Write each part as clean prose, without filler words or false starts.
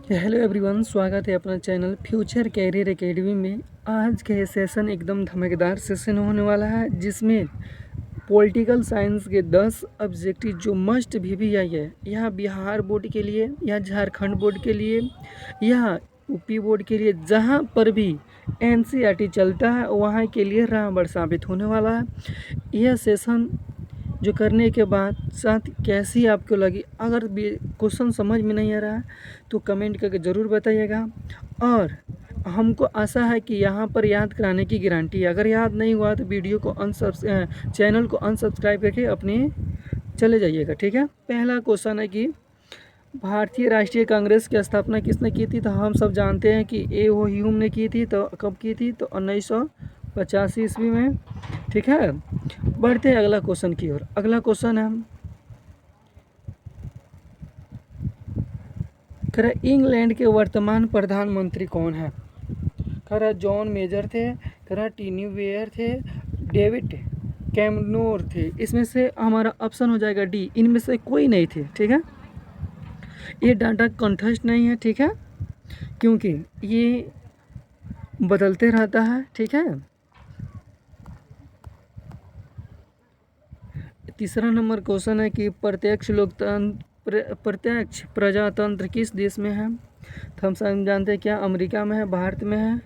Hello everyone, स्वागत है अपना चैनल फ्यूचर कैरियर एकेडमी में। आज का ये सेशन एकदम धमाकेदार सेशन होने वाला है, जिसमें पॉलिटिकल साइंस के 10 ऑब्जेक्टिव जो मस्ट भी आई है, यहाँ बिहार बोर्ड के लिए, यहाँ झारखंड बोर्ड के लिए, यहाँ यूपी बोर्ड के लिए, जहाँ पर भी एनसीईआरटी चलता है वहाँ के लिए रामबाण साबित होने वाला है। यह सेशन जो करने के बाद साथ कैसी आपको लगी, अगर भी क्वेश्चन समझ में नहीं आ रहा है तो कमेंट करके ज़रूर बताइएगा। और हमको आशा है कि यहाँ पर याद कराने की गारंटी है। अगर याद नहीं हुआ तो वीडियो को चैनल को अनसब्सक्राइब करके अपने चले जाइएगा, ठीक है। पहला क्वेश्चन है कि भारतीय राष्ट्रीय कांग्रेस की स्थापना किसने की थी? तो हम सब जानते हैं कि ए.ओ. ह्यूम ने की थी। तो कब की थी? तो 1985 ईस्वी में, ठीक है। बढ़ते हैं अगला क्वेश्चन की ओर। अगला क्वेश्चन है, खरा इंग्लैंड के वर्तमान प्रधानमंत्री कौन है? खरा जॉन मेजर थे, खरा टीनी वेयर थे, डेविड कैमनोर थे। इसमें से हमारा ऑप्शन हो जाएगा डी, इनमें से कोई नहीं थे, ठीक है। ये डाटा कंठस्थ नहीं है, ठीक है, क्योंकि ये बदलते रहता है, ठीक है। तीसरा नंबर क्वेश्चन है कि प्रत्यक्ष प्रजातंत्र किस देश में है? तो हम सब जानते हैं क्या अमेरिका में है, भारत में है,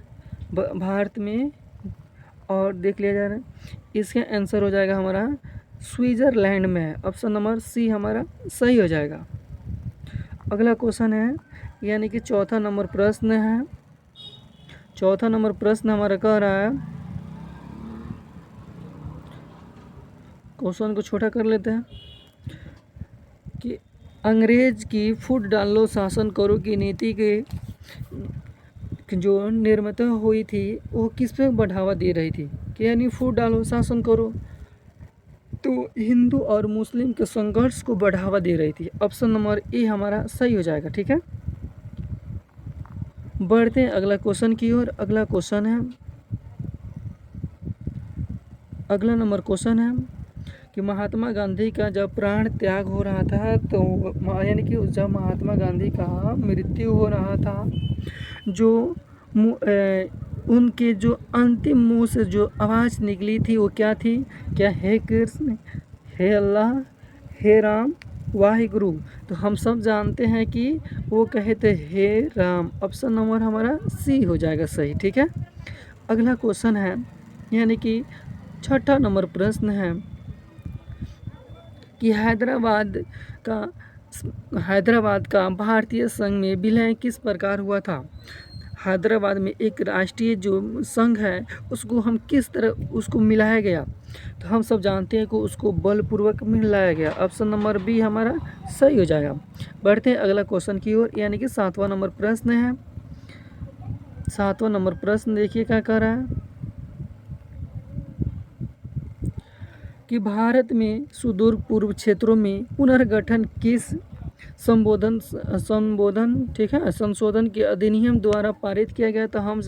भारत में, और देख लिया जा रहा है। इसका आंसर हो जाएगा हमारा स्विट्जरलैंड में है। ऑप्शन नंबर सी हमारा सही हो जाएगा। अगला क्वेश्चन है, यानी कि चौथा नंबर प्रश्न है। चौथा नंबर प्रश्न हमारा कह रहा है, क्वेश्चन को छोटा कर लेते हैं, कि अंग्रेज की फूट डालो शासन करो की नीति के जो निर्मित हुई थी वो किस पे बढ़ावा दे रही थी? कि यानी फूट डालो शासन करो तो हिंदू और मुस्लिम के संघर्ष को बढ़ावा दे रही थी। ऑप्शन नंबर ए हमारा सही हो जाएगा, ठीक है। बढ़ते हैं अगला क्वेश्चन की ओर। अगला क्वेश्चन है, अगला नंबर क्वेश्चन है कि महात्मा गांधी का जब प्राण त्याग हो रहा था, तो यानी कि जब महात्मा गांधी का मृत्यु हो रहा था, जो उनके जो अंतिम मुंह से जो आवाज़ निकली थी वो क्या थी? क्या हे कृष्ण, हे अल्लाह, हे राम, वाहिगुरु। तो हम सब जानते हैं कि वो कहे थे हे राम। ऑप्शन नंबर हमारा सी हो जाएगा सही, ठीक है। अगला क्वेश्चन है, यानी कि छठा नंबर प्रश्न है कि हैदराबाद का भारतीय संघ में विलय किस प्रकार हुआ था? हैदराबाद में एक राष्ट्रीय जो संघ है उसको हम किस तरह उसको मिलाया गया? तो हम सब जानते हैं कि उसको बलपूर्वक मिलाया गया। ऑप्शन नंबर बी हमारा सही हो जाएगा। बढ़ते हैं अगला क्वेश्चन की ओर, यानी कि सातवां नंबर प्रश्न है। सातवां नंबर प्रश्न देखिए क्या कह रहा है, कि भारत में सुदूर पूर्व क्षेत्रों में पुनर्गठन किस संबोधन ठीक है संशोधन के अधिनियम द्वारा पारित किया गया? तो हम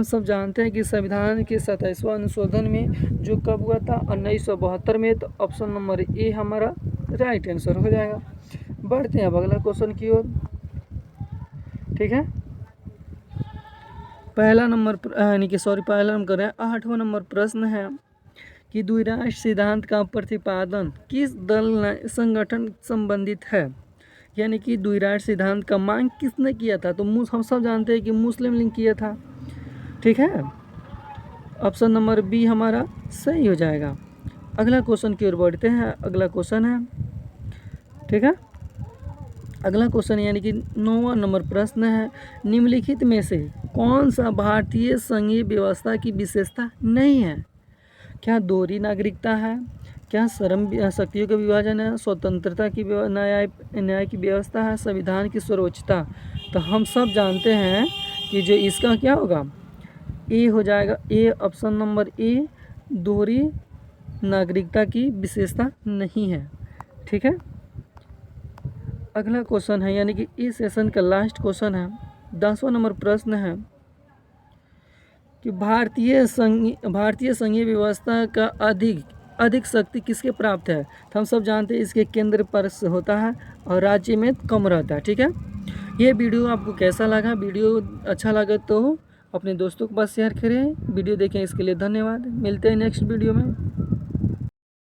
सब जानते हैं कि संविधान के 27वां अनुशोधन में जो कब हुआ था? 1972 में। तो ऑप्शन नंबर ए हमारा राइट आंसर हो जाएगा। बढ़ते हैं अब अगला क्वेश्चन की ओर, ठीक है। पहला नंबर यानी कि पहला नंबर है, 8वां नंबर प्रश्न है कि द्विराष्ट्र सिद्धांत का प्रतिपादन किस दल संगठन संबंधित है? यानी कि द्विराष्ट्र सिद्धांत का मांग किसने किया था? तो हम सब जानते हैं कि मुस्लिम लीग किया था, ठीक है। ऑप्शन नंबर बी हमारा सही हो जाएगा। अगला क्वेश्चन की ओर बढ़ते हैं। अगला क्वेश्चन है, ठीक है। अगला क्वेश्चन यानी कि 9वां नंबर प्रश्न है, निम्नलिखित में से कौन सा भारतीय संघीय व्यवस्था की विशेषता नहीं है? क्या दोहरी नागरिकता है? क्या श्रम शक्तियों का विभाजन है? स्वतंत्रता की न्याय की व्यवस्था है? संविधान की सर्वोच्चता? तो हम सब जानते हैं कि जो इसका क्या होगा, ए हो जाएगा। ए ऑप्शन नंबर ए, दोहरी नागरिकता की विशेषता नहीं है, ठीक है। अगला क्वेश्चन है, यानी कि इस सेशन का लास्ट क्वेश्चन है, 10वां नंबर प्रश्न है कि भारतीय संघीय व्यवस्था का अधिक शक्ति किसके प्राप्त है? तो हम सब जानते हैं इसके केंद्र पर होता है और राज्य में कम रहता है, ठीक है। ये वीडियो आपको कैसा लगा? वीडियो अच्छा लगे तो अपने दोस्तों के पास शेयर करें। वीडियो देखें इसके लिए धन्यवाद। मिलते हैं नेक्स्ट वीडियो में।